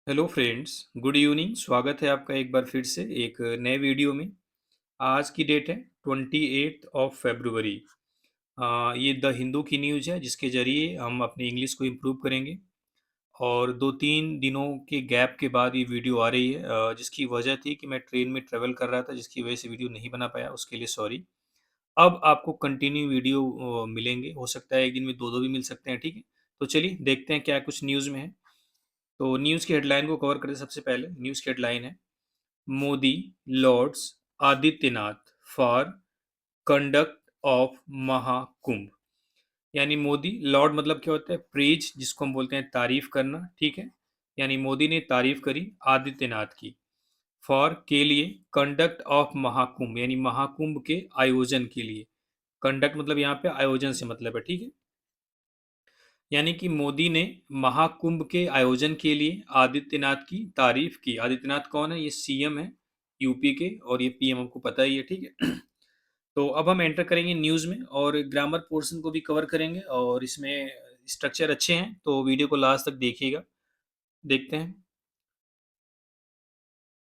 Hello friends, good evening. स्वागत है आपका एक बार फिर से एक नए वीडियो में। आज की डेट है 28 फरवरी। ये द हिंदू की न्यूज़ है जिसके ज़रिए हम अपनी इंग्लिश को इम्प्रूव करेंगे। और 2-3 दिनों के गैप के बाद ये वीडियो आ रही है, जिसकी वजह थी कि मैं ट्रेन में ट्रैवल कर रहा था, जिसकी वजह से वीडियो नहीं बना पाया, उसके लिए सॉरी। अब आपको कंटिन्यू वीडियो मिलेंगे, हो सकता है एक दिन में दो दो भी मिल सकते हैं, ठीक है। तो चलिए देखते हैं क्या कुछ न्यूज़ में है। तो न्यूज़ की हेडलाइन को कवर करते सबसे पहले न्यूज़ की हेडलाइन है, Modi lauds Adityanath for conduct of Mahakumbh. यानी मोदी लॉर्ड मतलब क्या होता है, प्रेज, जिसको हम बोलते हैं तारीफ करना, ठीक है। यानी मोदी ने तारीफ करी आदित्यनाथ की, फॉर के लिए, कंडक्ट ऑफ महाकुंभ यानी महाकुंभ के आयोजन के लिए। कंडक्ट मतलब यहाँ पे आयोजन से मतलब है, ठीक है। यानी कि मोदी ने महाकुंभ के आयोजन के लिए आदित्यनाथ की तारीफ की। आदित्यनाथ कौन है? ये सीएम है यूपी के, और ये पीएम आपको पता ही है, ठीक है। तो अब हम एंटर करेंगे न्यूज़ में और ग्रामर पोर्शन को भी कवर करेंगे, और इसमें स्ट्रक्चर अच्छे हैं तो वीडियो को लास्ट तक देखिएगा। देखते हैं।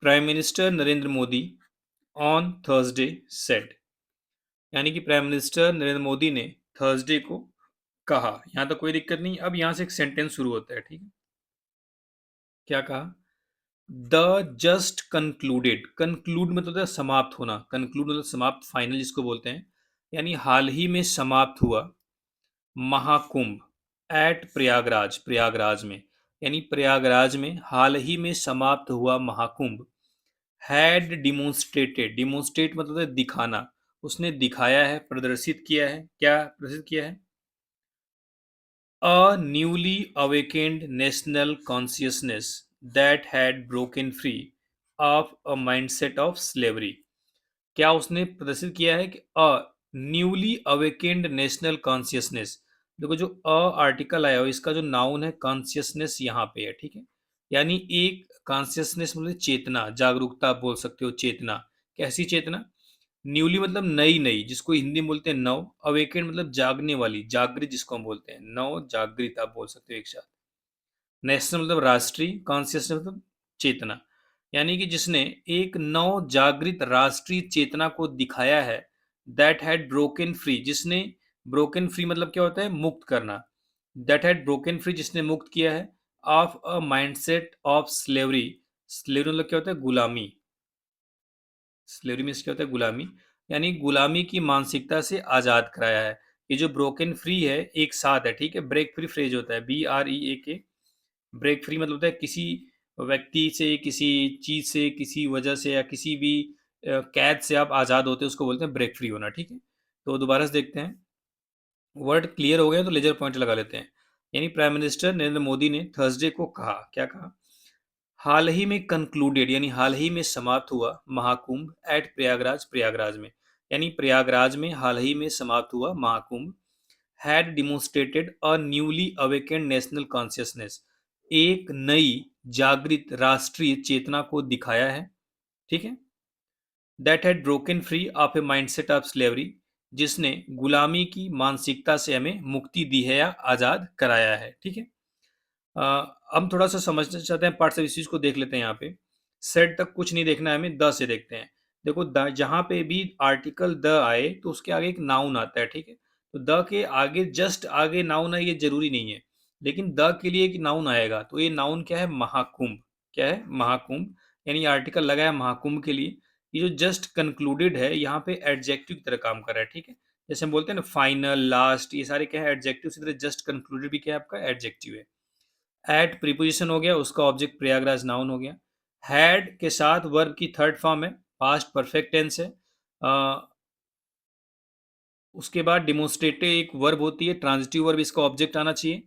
Prime minister Narendra Modi on Thursday said. यानी कि प्राइम मिनिस्टर नरेंद्र मोदी ने थर्सडे को कहा। यहाँ तक कोई दिक्कत नहीं। अब यहाँ से एक सेंटेंस शुरू होता है, ठीक है। क्या कहा? द जस्ट कंक्लूडेड, कंक्लूड मतलब होता है समाप्त होना, कंक्लूड मतलब समाप्त, फाइनल जिसको बोलते हैं। यानी हाल ही में समाप्त हुआ महाकुंभ एट प्रयागराज, प्रयागराज में। यानी प्रयागराज में हाल ही में समाप्त हुआ महाकुंभ हैड डिमोन्स्ट्रेटेड, डिमोन्स्ट्रेट मतलब होता है दिखाना, उसने दिखाया है, प्रदर्शित किया है। क्या प्रदर्शित किया है? A newly awakened national consciousness that had broken free of a mindset of slavery। क्या उसने प्रदर्शित किया है? कि a newly awakened national consciousness. देखो, जो अ आर्टिकल आया हो, इसका जो नाउन है कॉन्शियसनेस यहाँ पे है, ठीक है। यानी एक कॉन्शियसनेस मतलब चेतना, जागरूकता आप बोल सकते हो, चेतना। कैसी चेतना? न्यूली मतलब नई नई, जिसको हिंदी में बोलते हैं नव। अवेकेंड मतलब जागने वाली, जागृत जिसको हम बोलते हैं, नव जागृत आप बोल सकते हो एक साथ। नेशनल मतलब राष्ट्रीय, कॉन्शियसनेस मतलब चेतना। यानी कि जिसने एक नव जागृत राष्ट्रीय चेतना को दिखाया है, दैट हैड ब्रोकन फ्री, जिसने ब्रोकन फ्री मतलब क्या होता है? मुक्त करना। दैट हैड ब्रोकन फ्री, जिसने मुक्त किया है, of a mindset of slavery. Slavery मतलब क्या होता है? गुलामी। स्लेवरी मीन्स क्या होता है? गुलामी। यानी गुलामी की मानसिकता से आज़ाद कराया है। ये जो ब्रोकन फ्री है एक साथ है, ठीक है। ब्रेक फ्री फ्रेज होता है, BREAK। ब्रेक फ्री मतलब होता है किसी व्यक्ति से, किसी चीज़ से, किसी वजह से, या किसी भी कैद से आप आज़ाद होते हैं, उसको बोलते हैं ब्रेक फ्री होना, ठीक है। तो दोबारा से देखते हैं। वर्ड क्लियर हो गया तो लेजर पॉइंट लगा लेते हैं। यानी प्राइम मिनिस्टर नरेंद्र मोदी ने थर्सडे को कहा, क्या कहा? हाल ही में कंक्लूडेड यानी हाल ही में समाप्त हुआ महाकुंभ एट प्रयागराज, प्रयागराज में। यानी प्रयागराज में हाल ही में समाप्त हुआ Mahakumbh had demonstrated a newly awakened national consciousness, एक नई जागृत राष्ट्रीय चेतना को दिखाया है, ठीक है। That had broken free of A mindset of slavery, जिसने गुलामी की मानसिकता से हमें मुक्ति दी है या आज़ाद कराया है, ठीक है। हम थोड़ा सा समझना चाहते हैं, पार्ट्स ऑफ इस चीज़ को देख लेते हैं। यहाँ पे सेट तक कुछ नहीं देखना है हमें, द से देखते हैं। देखो, द जहाँ पे भी आर्टिकल द आए तो उसके आगे एक नाउन आता है, ठीक है। तो द के आगे जस्ट आगे नाउन है, ये जरूरी नहीं है, लेकिन द के लिए एक नाउन आएगा। तो ये नाउन क्या है? महाकुंभ। क्या है? महाकुंभ। यानी आर्टिकल लगा है महाकुंभ के लिए। ये जो जस्ट कंक्लूडेड है, यहाँ पे एडजेक्टिव की तरह काम कर रहा है, ठीक है। जैसे हम बोलते हैं ना फाइनल, लास्ट, ये सारे क्या है? एडजेक्टिव। इसी तरह जस्ट कंक्लूडेड भी क्या है? आपका एडजेक्टिव है। एट प्रीपोजिशन हो गया, उसका ऑब्जेक्ट प्रयागराज नाउन हो गया। हैड के साथ वर्ब की थर्ड फॉर्म है, पास्ट परफेक्ट टेंस है। उसके बाद डिमोन्स्ट्रेटिव एक वर्ब होती है, ट्रांजिटिव वर्ब, इसका ऑब्जेक्ट आना चाहिए।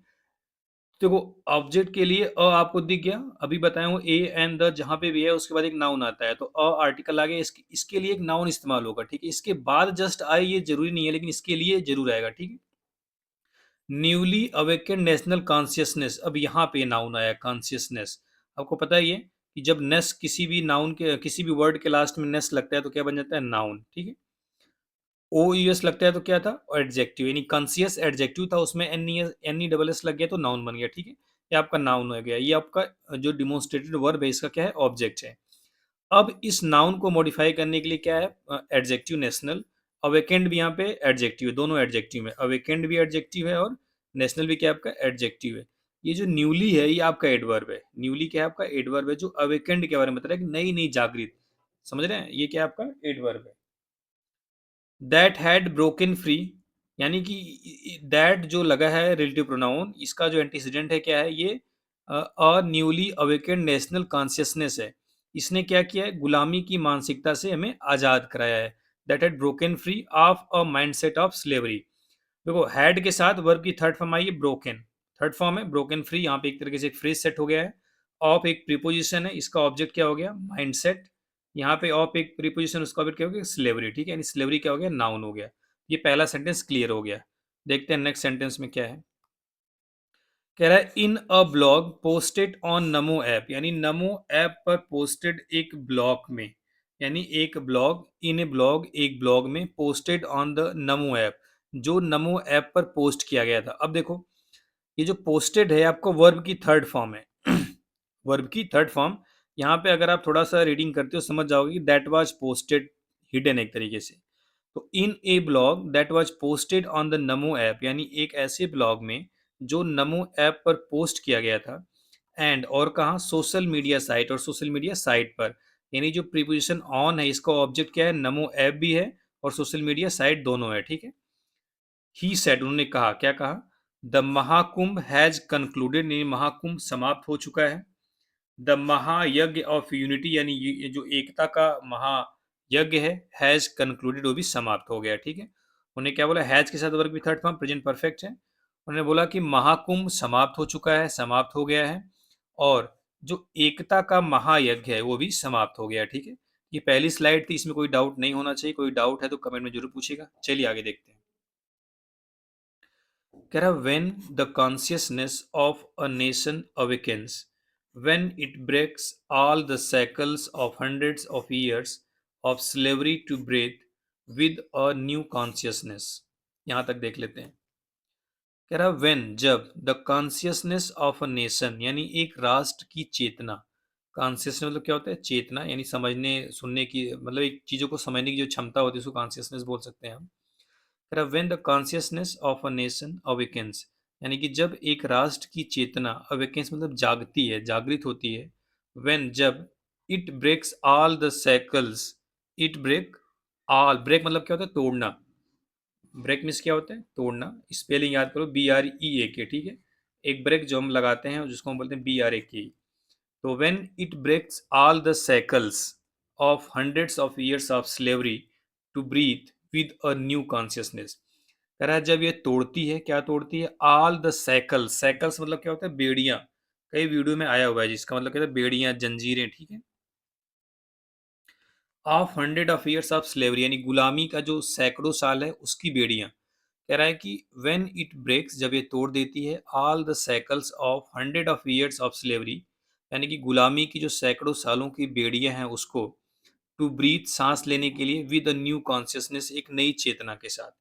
देखो, ऑब्जेक्ट के लिए अ आपको दिख गया, अभी बताया हूँ ए एंड द जहाँ पे भी है उसके बाद एक नाउन आता है, तो अ आर्टिकल आ गया, इसके लिए एक नाउन इस्तेमाल होगा, ठीक है। इसके बाद जस्ट आए ये जरूरी नहीं है, लेकिन इसके लिए जरूर आएगा, ठीक है। न्यूली अवेकेंड नेशनल कॉन्शियसनेस, अब यहाँ पे नाउन आया कॉन्शियसनेस। आपको पता ही है कि जब नेस किसी भी नाउन के, किसी भी वर्ड के लास्ट में नेस लगता है तो क्या बन जाता है? नाउन, ठीक है। ओ यूएस लगता है तो क्या था? एडजेक्टिव। यानी कॉन्शियस एडजेक्टिव था, उसमें एन ई डबल एस लग गया तो नाउन बन गया, ठीक है। ये आपका नाउन हो गया, ये आपका जो डिमॉन्स्ट्रेटेड वर्ब है इसका क्या है, ऑब्जेक्ट है। अब इस नाउन को मॉडिफाई करने के लिए क्या है, एडजेक्टिव नेशनल, अवेकेंड भी यहाँ पे एडजेक्टिव है, दोनों एडजेक्टिव है, अवेकेंड भी एडजेक्टिव है और नेशनल भी क्या है आपका एडजेक्टिव है। ये जो न्यूली है ये आपका एडवर्ब है, न्यूली क्या है आपका एडवर्ब है, जो अवेकेंड के बारे में बता रहा है कि नई नई जागृत, समझ रहे हैं, ये क्या है आपका एडवर्ब है। दैट हैड ब्रोकन फ्री, यानी कि दैट जो लगा है रिलेटिव प्रोनाउन, इसका जो एंटीसीडेंट है क्या है, ये a newly awakened national consciousness है। इसने क्या किया है, गुलामी की मानसिकता से हमें आजाद कराया है। That had broken free of a mindset of slavery. देखो हैड के साथ वर्ब की थर्ड फॉर्म आई है ब्रोकन, थर्ड फॉर्म है ब्रोकन फ्री, यहाँ पे एक तरीके से एक फ्रेज सेट हो गया है। ऑफ एक प्रीपोजिशन है, इसका ऑब्जेक्ट क्या हो गया, माइंडसेट। यहाँ पे ऑफ एक प्रीपोजिशन, उसका ऑब्जेक्ट क्या हो गया, स्लेवरी, ठीक है, यानी स्लेवरी क्या हो गया, नाउन हो गया। ये पहला सेंटेंस क्लियर हो गया। देखते हैं नेक्स्ट सेंटेंस में क्या है। कह रहा है इन a blog posted on NaMo app, यानी नमो ऐप पर पोस्टेड एक ब्लॉग में, यानी एक ब्लॉग, इन ए ब्लॉग एक ब्लॉग में, posted on the NaMo app, जो नमो ऐप पर पोस्ट किया गया था। अब देखो ये जो पोस्टेड है आपको वर्ब की थर्ड फॉर्म है। वर्ब की थर्ड फॉर्म, यहाँ पे अगर आप थोड़ा सा रीडिंग करते हो समझ जाओगे कि दैट वाज पोस्टेड, हिडन एक तरीके से। तो in a blog that was posted on the NaMo app, यानी एक ऐसे ब्लॉग में जो नमो ऐप पर पोस्ट किया गया था। एंड और कहाँ, सोशल मीडिया साइट, और सोशल मीडिया साइट पर, यानी जो प्रीपोजिशन ऑन है इसका ऑब्जेक्ट क्या है, नमो ऐप भी है और सोशल मीडिया साइट दोनों है, ठीक है। ही सेड, उन्होंने कहा, क्या कहा, द महाकुंभ हैज कंक्लूडेड, यानी महाकुंभ समाप्त हो चुका है। द महायज्ञ ऑफ यूनिटी, यानी ये जो एकता का महायज्ञ है, हैज कंक्लूडेड, वो भी समाप्त हो गया, ठीक है। उन्होंने क्या बोला, हैज के साथ वर्ग भी थर्ड फॉर्म प्रेजेंट परफेक्ट है। उन्होंने बोला कि महाकुंभ समाप्त हो चुका है, समाप्त हो गया है, और जो एकता का महायज्ञ है वो भी समाप्त हो गया, ठीक है। ये पहली स्लाइड थी, इसमें कोई डाउट नहीं होना चाहिए, कोई डाउट है तो कमेंट में जरूर पूछेगा। चलिए आगे देखते हैं। कह रहा when the consciousness of a nation awakens, when it breaks all the shackles of hundreds of years of slavery to breathe with a new consciousness। यहां तक देख लेते हैं। कह रहा when, जब, the consciousness of a nation, यानी एक राष्ट्र की चेतना, कॉन्सियसनेस मतलब क्या होता है, चेतना, यानी समझने सुनने की, मतलब एक चीजों को समझने की जो क्षमता होती है उसको कॉन्सियसनेस बोल सकते हैं हम। When the consciousness of a nation awakens, यानी कि जब एक राष्ट्र की चेतना, अवेकेंस मतलब जागती है, जागृत होती है। व्हेन, जब, it breaks all the cycles, it break all, break मतलब क्या होता है, तोड़ना, ब्रेक मीन्स क्या होता है, तोड़ना। स्पेलिंग याद करो, BREAK, ठीक है। एक ब्रेक जो हम लगाते हैं जिसको हम बोलते हैं BRAK। तो when it breaks all the cycles of hundreds of years of slavery to breathe with a new consciousness. कह रहा है जब ये तोड़ती है, क्या तोड़ती है, ऑल द साइकिल्स, साइकिल्स मतलब क्या होता है, बेड़ियां, कई वीडियो में आया हुआ है जिसका मतलब क्या होता है, बेड़ियां, जंजीरें, ठीक है। Of hundred of years of slavery, यानी गुलामी का जो सैकड़ों साल है उसकी बेड़ियां। कह रहा है कि व्हेन इट ब्रेक्स, जब ये तोड़ देती है, all the cycles of hundred of years of slavery, यानी कि गुलामी की जो सैकड़ों सालों की बेड़ियां हैं उसको, टू ब्रीथ, सांस लेने के लिए, विद अ न्यू कॉन्शियसनेस, एक नई चेतना के साथ।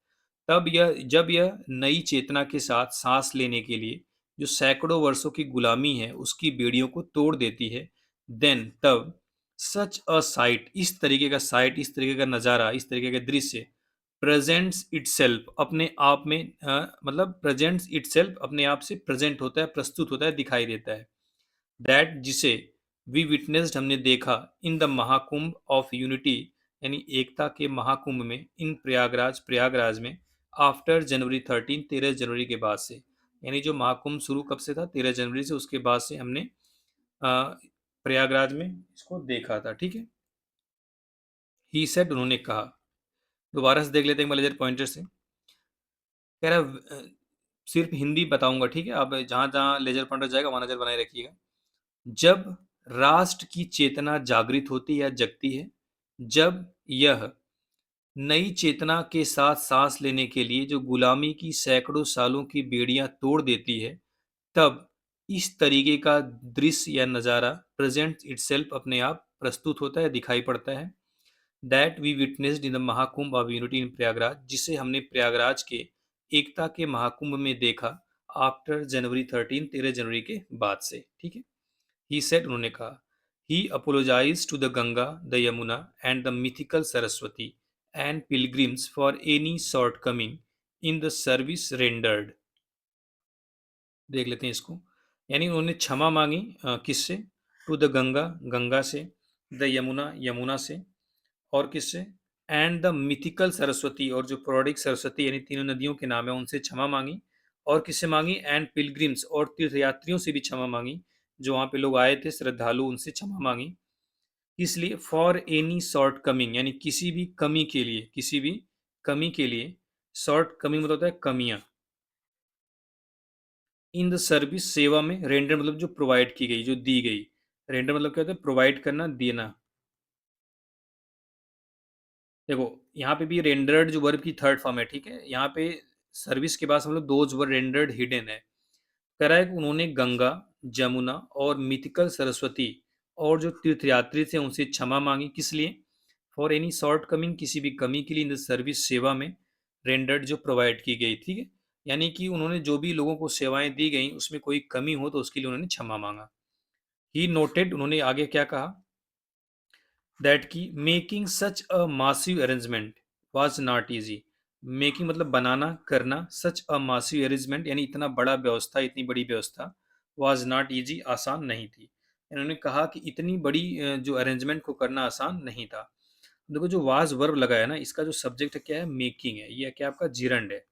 तब यह, जब यह नई चेतना के साथ सांस लेने के लिए जो सैकड़ों वर्षों की गुलामी है उसकी बेड़ियों को तोड़ देती है, देन, तब, सच अ साइट, इस तरीके का साइट, इस तरीके का नज़ारा, इस तरीके का दृश्य, प्रेजेंट्स इटसेल्फ, अपने आप में, मतलब प्रेजेंट्स इटसेल्फ, अपने आप से प्रेजेंट होता है, प्रस्तुत होता है, दिखाई देता है। दैट, जिसे, वी विटनेस्ड, हमने देखा, इन द महाकुंभ ऑफ यूनिटी, यानी एकता के महाकुंभ में, इन प्रयागराज, प्रयागराज में, आफ्टर जनवरी 13, 13 जनवरी के बाद से, यानी जो महाकुंभ शुरू कब से था, 13 जनवरी से, उसके बाद से हमने अ, प्रयागराज में इसको देखा था, ठीक है। ही सेड, उन्होंने कहा। दोबारा से देख लेते हैं मैनेजर पॉइंटर से। कह रहा है सिर्फ हिंदी बताऊंगा, ठीक है, आप जहां जहां लेजर पॉइंटर जाएगा वहां नजर बनाए रखिएगा। जब राष्ट्र की चेतना जागृत होती या जगती है, जब यह नई चेतना के साथ सांस लेने के लिए जो गुलामी की सैकड़ों सालों की बेड़ियां तोड़ देती है, तब इस तरीके का दृश्य या नज़ारा, प्रेजेंट इटसेल्फ, अपने आप प्रस्तुत होता है, दिखाई पड़ता है। That we witnessed in the Mahakumbh of unity in Prayagraj, जिसे हमने प्रयागराज के एकता के महाकुंभ में देखा, आफ्टर जनवरी 13, 13 जनवरी के बाद से, ठीक है। ही सेड, उन्होंने कहा, he apologise to the Ganga, the Yamuna and the mythical Saraswati and pilgrims for any shortcoming in the service rendered. देख लेते हैं इसको। यानी उन्होंने क्षमा मांगी, किससे? टू द गंगा, गंगा से, द यमुना, यमुना से, और किससे? एंड द मिथिकल सरस्वती, और जो पौराणिक सरस्वती यानी तीनों नदियों के नाम है, उनसे क्षमा मांगी। और किससे मांगी? एंड पिलग्रिम्स, और तीर्थयात्रियों से भी क्षमा मांगी, जो वहां पे लोग आए थे श्रद्धालु, उनसे क्षमा मांगी। इसलिए फॉर एनी शॉर्ट कमिंग, यानी किसी भी कमी के लिए, किसी भी कमी के लिए। शॉर्ट कमिंग मतलब होता है कमियां। इन द सर्विस, सेवा में। रेंडर मतलब जो प्रोवाइड की गई, जो दी गई। रेंडर मतलब क्या होता है? प्रोवाइड करना, देना। देखो, यहाँ पे भी रेंडर्ड जो वर्ब की थर्ड फॉर्म है, ठीक है। यहाँ पे सर्विस के बाद हम लोग दोज वर रेंडर्ड हिडन है। कह रहा है कि उन्होंने गंगा, जमुना और मिथिकल सरस्वती और जो तीर्थयात्री थे उनसे क्षमा मांगी। किस लिए? फॉर एनी शॉर्ट कमिंग, किसी भी कमी के लिए, इन द सर्विस, सेवा में। रेंडर्ड जो प्रोवाइड की गई, ठीक है। यानी कि उन्होंने जो भी लोगों को सेवाएं दी गई उसमें कोई कमी हो तो उसके लिए उन्होंने क्षमा मांगा। ही नोटेड, उन्होंने आगे क्या कहा? दैट की making such a massive arrangement was not easy. Making मतलब बनाना, करना। सच अ मासिव अरेंजमेंट यानी इतना बड़ा व्यवस्था, इतनी बड़ी व्यवस्था। वाज नॉट इजी, आसान नहीं थी। इन्होंने कहा कि इतनी बड़ी जो अरेंजमेंट को करना आसान नहीं था। देखो, जो वाज वर्ब लगाया ना, इसका जो सब्जेक्ट क्या है? मेकिंग है। ये क्या आपका जिरंड है।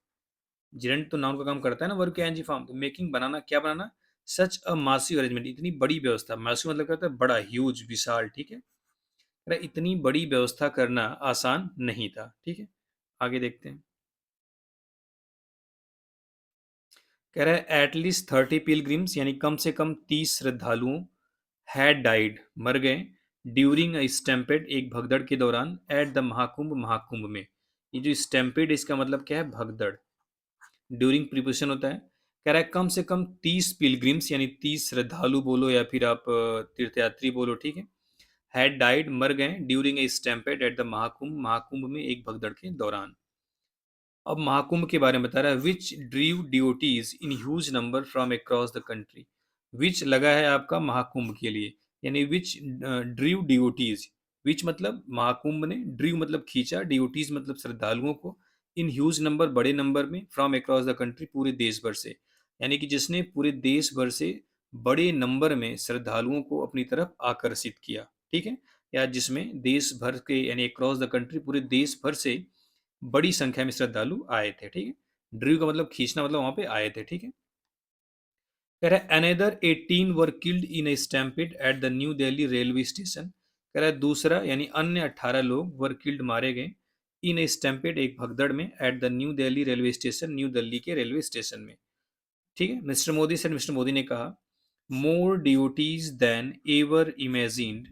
जिरंड तो नाउन का काम करता है ना, वर्ब के एनजी फॉर्म। तो मेकिंग बनाना, क्या बनाना? सच अ मासिव अरेंजमेंट, इतनी बड़ी व्यवस्था। मासिव मतलब क्या होता है? बड़ा, ह्यूज, विशाल, ठीक है। अरे इतनी बड़ी व्यवस्था करना आसान नहीं था, ठीक है। आगे देखते हैं। कह रहा है एटलीस्ट 30 पिलग्रिम्स, यानी कम से कम 30 श्रद्धालुओं, हैड डाइड, मर गए, ड्यूरिंग अ स्टैम्पेड, एक भगदड़ के दौरान, एट द महाकुंभ, महाकुंभ में। ये जो स्टैम्पेड, इसका मतलब क्या है? भगदड़। ड्यूरिंग प्रीपोजिशन होता है। कह रहा है कम से कम 30 पिलग्रिम्स, यानी 30 श्रद्धालु बोलो या फिर आप तीर्थयात्री बोलो, ठीक है। हैड डाइड, मर गए, during a stampede at the Mahakumbh, Mahakumbh में एक भगदड़ के दौरान। अब महाकुंभ के बारे में बता रहा है। Which drew devotees in huge number from across the country. Which लगा है आपका महाकुंभ के लिए, यानी विच ड्रीव डिओटीज। विच मतलब महाकुंभ ने, ड्रीव मतलब खींचा, डिओटीज मतलब श्रद्धालुओं को, इन ह्यूज नंबर, बड़े नंबर में, फ्रॉम अक्रॉस द कंट्री, पूरे देश भर से। यानी कि जिसने पूरे देश भर से बड़े नंबर में श्रद्धालुओं को अपनी तरफ आकर्षित किया, ठीक है। या जिसमें देश भर के, यानी अक्रॉस द कंट्री, पूरे देश भर से बड़ी संख्या में श्रद्धालु आए थे, ठीक है। ड्रीव का मतलब खींचना, मतलब वहां पे आए थे, ठीक है। कह रहा है another 18 were killed in A stampede at the new Delhi railway station. कह रहा है दूसरा, यानी अन्य 18 लोग वर किल्ड, मारे गए, इन ए स्टैम्पेड, एक भगदड़ में, at the new Delhi railway station, new Delhi के रेलवे स्टेशन में, ठीक है। मिस्टर मोदी से, मिस्टर मोदी ने कहा, more devotees than ever imagined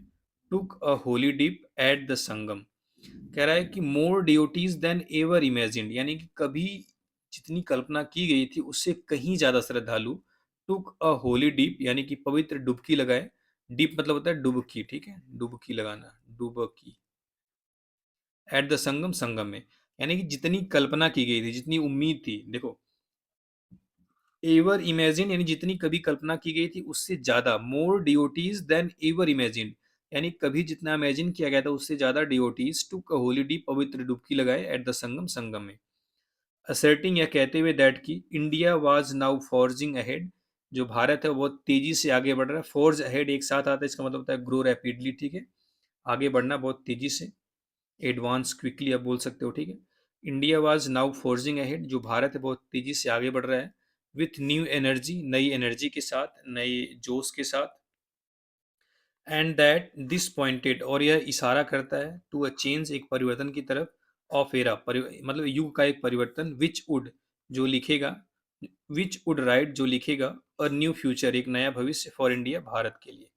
took a holy dip at the Sangam. कह रहा है कि more devotees than ever imagined, यानी कि कभी जितनी कल्पना की गई थी उससे कहीं ज्यादा श्रद्धालु टुक अ होली डीप, यानी कि पवित्र डुबकी लगाए। डीप मतलब होता है डुबकी, ठीक है, डुबकी लगाना, डुबकी। एट द संगम, संगम में। यानी कि जितनी कल्पना की गई थी, जितनी उम्मीद थी, देखो, एवर इमेजिन यानी जितनी कभी कल्पना की गई थी उससे ज्यादा, मोर डिओटीज देन एवर इमेजिन, यानी कभी जितना इमेजिन किया गया था उससे ज्यादा डिओटीज टुक अ होली डीप, पवित्र डुबकी लगाए, एट द संगम, संगम में। असर्टिंग, या कहते हुए, दैट की India was now forging ahead, जो भारत है वो बहुत तेजी से आगे बढ़ रहा है। फोर्ज अहेड एक साथ आता है, इसका मतलब होता है ग्रो रैपिडली, ठीक है, आगे बढ़ना बहुत तेजी से। एडवांस क्विकली आप बोल सकते हो, ठीक है। India was now forging ahead, जो भारत है बहुत तेजी से आगे बढ़ रहा है, विथ न्यू एनर्जी, नई एनर्जी के साथ, नए जोश के साथ। एंड दैट दिस पॉइंटेड, और यह इशारा करता है, टू अ चेंज, एक परिवर्तन की तरफ, ऑफ एरा, मतलब युग का एक परिवर्तन, विच वुड, जो लिखेगा, विच वुड राइट, जो लिखेगा, और न्यू फ्यूचर, एक नया भविष्य, फॉर इंडिया, भारत के लिए।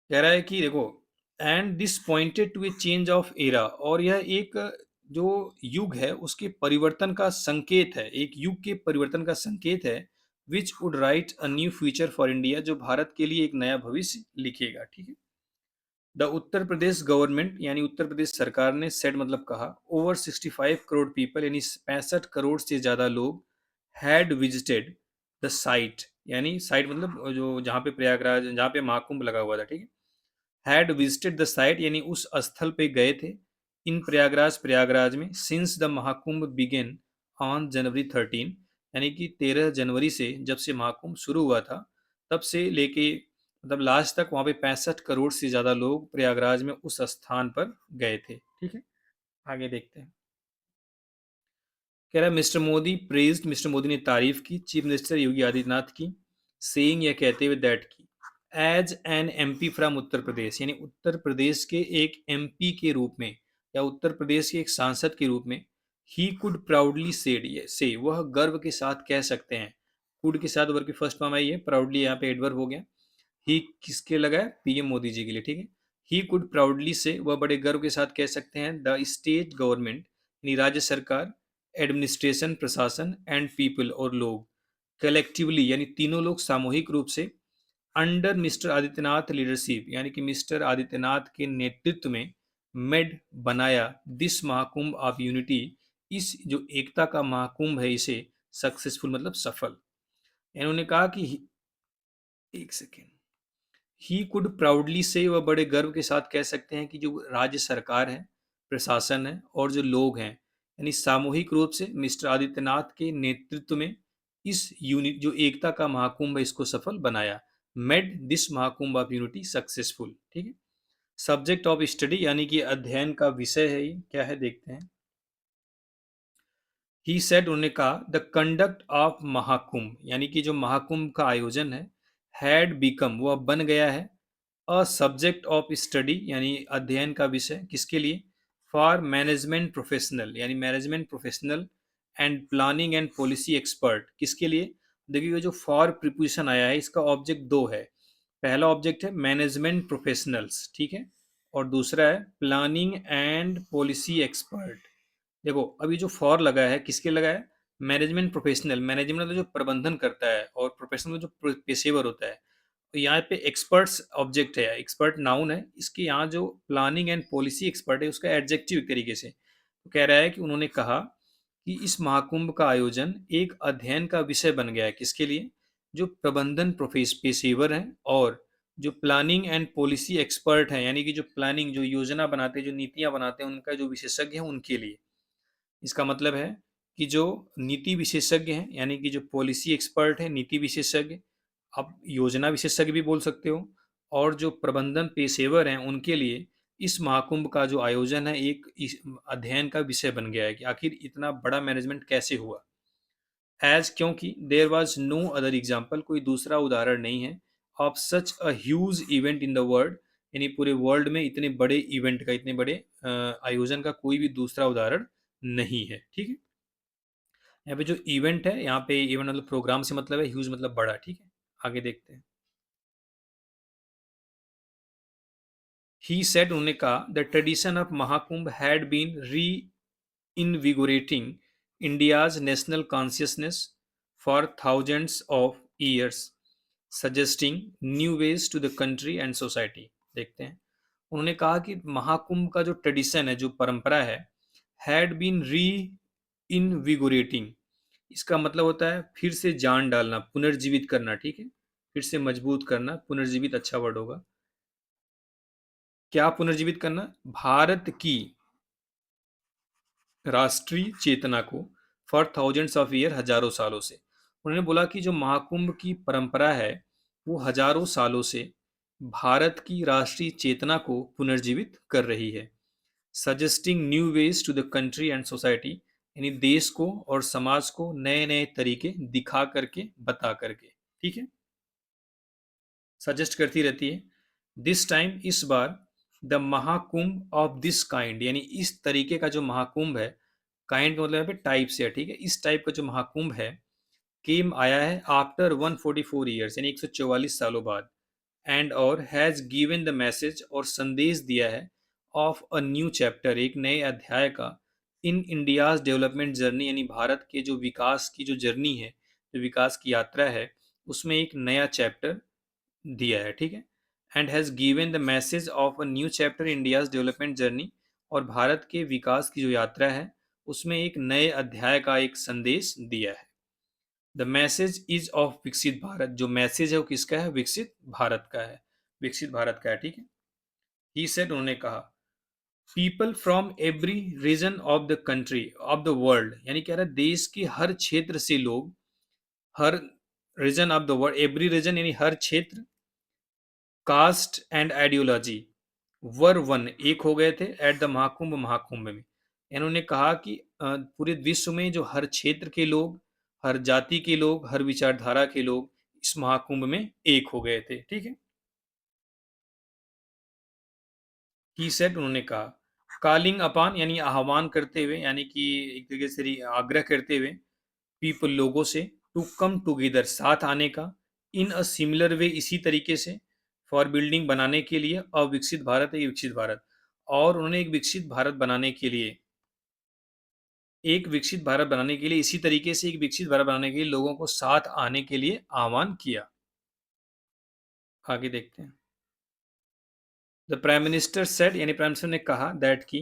कह रहा है कि देखो, and this pointed to a change of era, और यह एक जो युग है उसके परिवर्तन का संकेत है, एक युग के परिवर्तन का संकेत है। Which would write a new future for India, जो भारत के लिए एक नया भविष्य लिखेगा, ठीक है। द उत्तर प्रदेश गवर्नमेंट, यानी उत्तर प्रदेश सरकार ने, सेड मतलब कहा, ओवर 65 करोड़ पीपल, यानी 65 करोड़ से ज्यादा लोग, हैड विजिटेड द साइट, यानी साइट मतलब जो जहाँ पे प्रयागराज, जहाँ पे महाकुंभ लगा हुआ था, ठीक है। हैड विजिटेड द साइट यानी उस स्थल पे गए थे, इन प्रयागराज, प्रयागराज में, since the Mahakumbh began on January 13, यानी कि 13 जनवरी से, जब से महाकुंभ शुरू हुआ था, तब से लेके मतलब लास्ट तक वहाँ पे 65 करोड़ से ज़्यादा लोग प्रयागराज में उस स्थान पर गए थे, ठीक है। आगे देखते हैं। कह रहा है mister Modi praised, mister Modi ने तारीफ की चीफ मिनिस्टर योगी आदित्यनाथ की, सेइंग, यह कहते हुए, दैट की as an MP from Uttar Pradesh, यानी उत्तर प्रदेश के एक एमपी के रूप में या उत्तर प्रदेश के एक सांसद के रूप में, ही कुड प्राउडली सेड, से वह गर्व के साथ कह सकते हैं, कुड के साथ वर्ब की फर्स्ट फॉर्म आई है, प्राउडली यहाँ पे एडवर्ब हो गया, ही किसके लगा है, पीएम मोदी जी के लिए, ठीक है। ही कुड प्राउडली से, वह बड़े गर्व के साथ कह सकते हैं, द स्टेट गवर्नमेंट यानी राज्य सरकार, एडमिनिस्ट्रेशन प्रशासन, एंड पीपल और लोग, कलेक्टिवली यानी तीनों लोग सामूहिक रूप से, अंडर मिस्टर आदित्यनाथ लीडरशिप यानी कि मिस्टर आदित्यनाथ के नेतृत्व में, मेड बनाया, दिस महाकुंभ ऑफ यूनिटी, इस जो एकता का महाकुंभ है इसे, सक्सेसफुल मतलब सफल। इन्होंने कहा कि एक सेकेंड, ही कुड प्राउडली से, वह बड़े गर्व के साथ कह सकते हैं कि जो राज्य सरकार है, प्रशासन है और जो लोग हैं, यानी सामूहिक रूप से मिस्टर आदित्यनाथ के नेतृत्व में इस यूनिट जो एकता का महाकुंभ है इसको सफल बनाया, made this Mahakumbh of unity successful, ठीक है। सब्जेक्ट ऑफ स्टडी यानी कि अध्ययन का विषय है, ये क्या है देखते हैं। ही सेड, उन्होंने कहा, द कंडक्ट ऑफ महाकुंभ यानी कि जो महाकुंभ का आयोजन है, हैड बिकम वह बन गया है, अ सब्जेक्ट ऑफ स्टडी यानी अध्ययन का विषय, किसके लिए, फॉर मैनेजमेंट प्रोफेशनल यानी management professional, and planning and policy expert, किसके लिए। देखिए जो फॉर प्रीपोजिशन आया है इसका ऑब्जेक्ट दो है, पहला ऑब्जेक्ट है मैनेजमेंट प्रोफेशनल्स, ठीक है, और दूसरा है प्लानिंग एंड पॉलिसी एक्सपर्ट। देखो अभी जो फॉर लगा है किसके लगा है, मैनेजमेंट प्रोफेशनल, मैनेजमेंट मतलब जो प्रबंधन करता है, और प्रोफेशनल जो पेशेवर होता है, तो यहाँ पे एक्सपर्ट्स ऑब्जेक्ट है, एक्सपर्ट नाउन है, इसके यहाँ जो प्लानिंग एंड पॉलिसी एक्सपर्ट है उसका एडजेक्टिव एक तरीके से, तो कह रहा है कि उन्होंने कहा कि इस महाकुंभ का आयोजन एक अध्ययन का विषय बन गया है, किसके लिए, जो प्रबंधन पेशेवर हैं और जो प्लानिंग एंड पॉलिसी एक्सपर्ट हैं, यानी कि जो प्लानिंग, जो योजना बनाते हैं, जो नीतियां बनाते हैं, उनका जो विशेषज्ञ है उनके लिए। इसका मतलब है कि जो नीति विशेषज्ञ हैं यानी कि जो पॉलिसी एक्सपर्ट है, नीति विशेषज्ञ, आप योजना विशेषज्ञ भी बोल सकते हो, और जो प्रबंधन पेशेवर हैं उनके लिए इस महाकुंभ का जो आयोजन है एक अध्ययन का विषय बन गया है कि आखिर इतना बड़ा मैनेजमेंट कैसे हुआ। एज, क्योंकि there was no other example, कोई दूसरा उदाहरण नहीं है, of such a huge event in the world, यानी पूरे वर्ल्ड में इतने बड़े इवेंट का, इतने बड़े आयोजन का कोई भी दूसरा उदाहरण नहीं है, ठीक है। यहाँ पे जो इवेंट है, यहाँ पे इवेंट मतलब प्रोग्राम से मतलब है, ह्यूज मतलब बड़ा, ठीक है। आगे देखते हैं। ही सेड, उन्होंने कहा, the tradition of Mahakumbh had been reinvigorating India's national consciousness for thousands of years, suggesting new ways to the country and society. देखते हैं। उन्होंने कहा कि महाकुंभ का जो ट्रेडिशन है, जो परंपरा है, हैड बीन री इनविगोरेटिंग, इसका मतलब होता है फिर से जान डालना, पुनर्जीवित करना, ठीक है, फिर से मजबूत करना, पुनर्जीवित अच्छा वर्ड होगा। क्या पुनर्जीवित करना, भारत की राष्ट्रीय चेतना को, फॉर थाउजेंड्स ऑफ ईयर, हजारों सालों से। उन्होंने बोला कि जो महाकुंभ की परंपरा है वो हजारों सालों से भारत की राष्ट्रीय चेतना को पुनर्जीवित कर रही है, suggesting new ways to the country and society, यानी देश को और समाज को नए नए तरीके दिखा करके, बता करके, ठीक है, सजेस्ट करती रहती है। दिस टाइम, इस बार, the Mahakumbh of this kind, यानी इस तरीके का जो महाकुंभ है, काइंड का मतलब यहाँ पे टाइप से है, ठीक है, इस टाइप का जो महाकुंभ है, केम आया है आफ्टर 144 ईयर्स, यानी 144 सालों बाद, एंड और हैज गिवन द मैसेज, और संदेश दिया है, ऑफ अ न्यू चैप्टर, एक नए अध्याय का, इन इंडियाज डेवलपमेंट जर्नी, यानी भारत के जो विकास की जो जर्नी है, जो विकास की यात्रा है, उसमें एक नया चैप्टर दिया है, ठीक है, and has given the message of a new chapter India's development journey, और भारत के विकास की जो यात्रा है उसमें एक नए अध्याय का एक संदेश दिया है। द मैसेज इज ऑफ विकसित भारत, जो मैसेज है वो किसका है? विकसित भारत का है, विकसित भारत का है, ठीक है। ही सेड, उन्होंने कहा, people from every region of the country of the world, यानी कह रहा है देश के हर क्षेत्र से लोग, हर region of the world, every region यानी हर क्षेत्र, caste and ideology were one, एक हो गए थे एट द महाकुंभ, महाकुंभ में। इन्होंने कहा कि पूरे विश्व में जो हर क्षेत्र के लोग, हर जाति के लोग, हर विचारधारा के लोग इस महाकुंभ में एक हो गए थे, ठीक है। ही सेड, उन्होंने कहा, कॉलिंग अपान यानी आह्वान करते हुए, यानी कि एक तरीके से आग्रह करते हुए, पीपल लोगों से, टू कम टुगेदर साथ आने का, इन अ सिमिलर वे इसी तरीके से, फॉर बिल्डिंग बनाने के लिए, अविकसित भारत है विकसित भारत, और उन्होंने एक विकसित भारत बनाने के लिए, एक विकसित भारत बनाने के लिए, इसी तरीके से एक विकसित भारत बनाने के लिए लोगों को साथ आने के लिए आह्वान किया। आगे देखते हैं। द प्राइम मिनिस्टर सेड, यानी प्राइम मिनिस्टर ने कहा, दैट की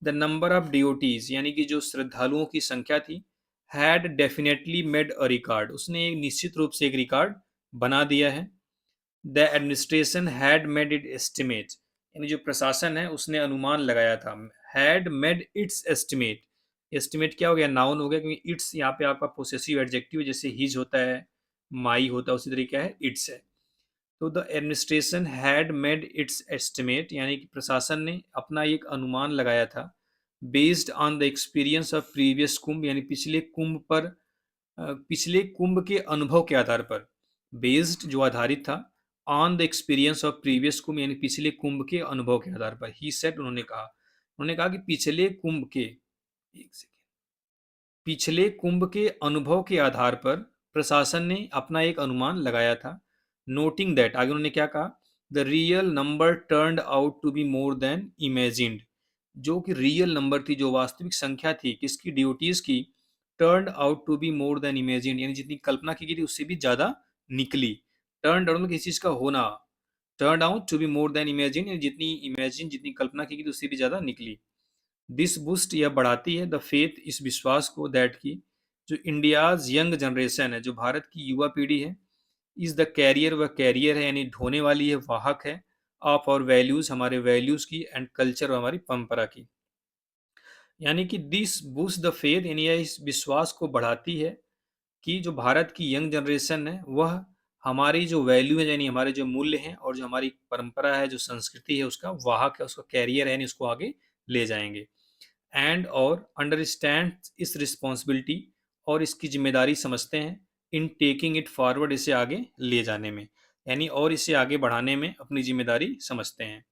द नंबर ऑफ डिओटीज, यानी कि जो श्रद्धालुओं की संख्या थी, had definitely made a record, उसने एक निश्चित रूप से एक रिकॉर्ड बना दिया है। The administration had made it estimate, यानी जो प्रशासन है उसने अनुमान लगाया था। Had made its estimate, estimate क्या हो गया? नाउन हो गया, क्योंकि इट्स यहाँ पे आपका पोसेसिव एडजेक्टिव, जैसे हिज होता है, माई होता है, उसी तरीके है इट्स है। तो the administration had made its estimate, यानी कि प्रशासन ने अपना एक अनुमान लगाया था, based on the experience of previous Kumbh, यानी पिछले कुंभ पर, पिछले कुंभ के अनुभव के आधार पर, बेस्ड जो आधारित था, on the experience of previous Kumbh, यानी पिछले कुंभ के अनुभव के आधार पर। ही सेड, उन्होंने कहा कि पिछले कुंभ के, एक सेकेंड, पिछले कुंभ के अनुभव के आधार पर प्रशासन ने अपना एक अनुमान लगाया था। नोटिंग दैट, आगे उन्होंने क्या कहा, the real number turned out to be more than imagined, जो कि रियल नंबर थी, जो वास्तविक संख्या थी किसकी? ड्यूटीज की, turned out to be more than imagined, यानी जितनी कल्पना की गई थी उससे भी ज्यादा निकली। टर्न्ड आउट मतलब किसी चीज का होना, turned out to be more than imagine, यानी जितनी इमेजिन, जितनी कल्पना की गई थी उससे भी ज्यादा निकली। दिस बूस्ट, यह बढ़ाती है, द फेथ, इस विश्वास को, दैट की जो इंडियाज यंग जनरेशन है, जो भारत की युवा पीढ़ी है, इज द कैरियर, वह कैरियर है यानी ढोने वाली है, वाहक है, ऑफ और वैल्यूज, हमारे वैल्यूज की, एंड कल्चर, हमारी परंपरा की। यानी कि दिस बूस्ट द फेथ, यानी यह इस विश्वास को बढ़ाती है कि जो भारत की यंग जनरेशन है वह हमारी जो वैल्यू है, यानी हमारे जो मूल्य हैं और जो हमारी परंपरा है, जो संस्कृति है, उसका वाहक है, उसका कैरियर है, यानी उसको आगे ले जाएंगे। एंड और अंडरस्टैंड इस रिस्पॉन्सिबिलिटी, और इसकी जिम्मेदारी समझते हैं, इन टेकिंग इट फॉरवर्ड, इसे आगे ले जाने में, यानी और इसे आगे बढ़ाने में अपनी जिम्मेदारी समझते हैं।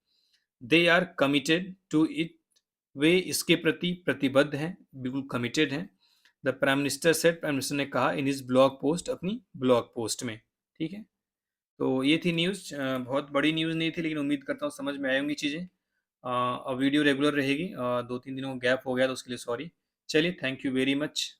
They are committed to it, वे इसके प्रति प्रतिबद्ध हैं, बिल्कुल कमिटेड हैं। The prime minister said, prime minister ने कहा, इन हिज ब्लॉग पोस्ट, अपनी ब्लॉग पोस्ट में, ठीक है। तो ये थी न्यूज़, बहुत बड़ी न्यूज़ नहीं थी, लेकिन उम्मीद करता हूँ समझ में आई होंगी चीज़ें। अब वीडियो रेगुलर रहेगी, 2-3 दिनों का गैप हो गया तो उसके लिए सॉरी। चलिए, थैंक यू वेरी मच।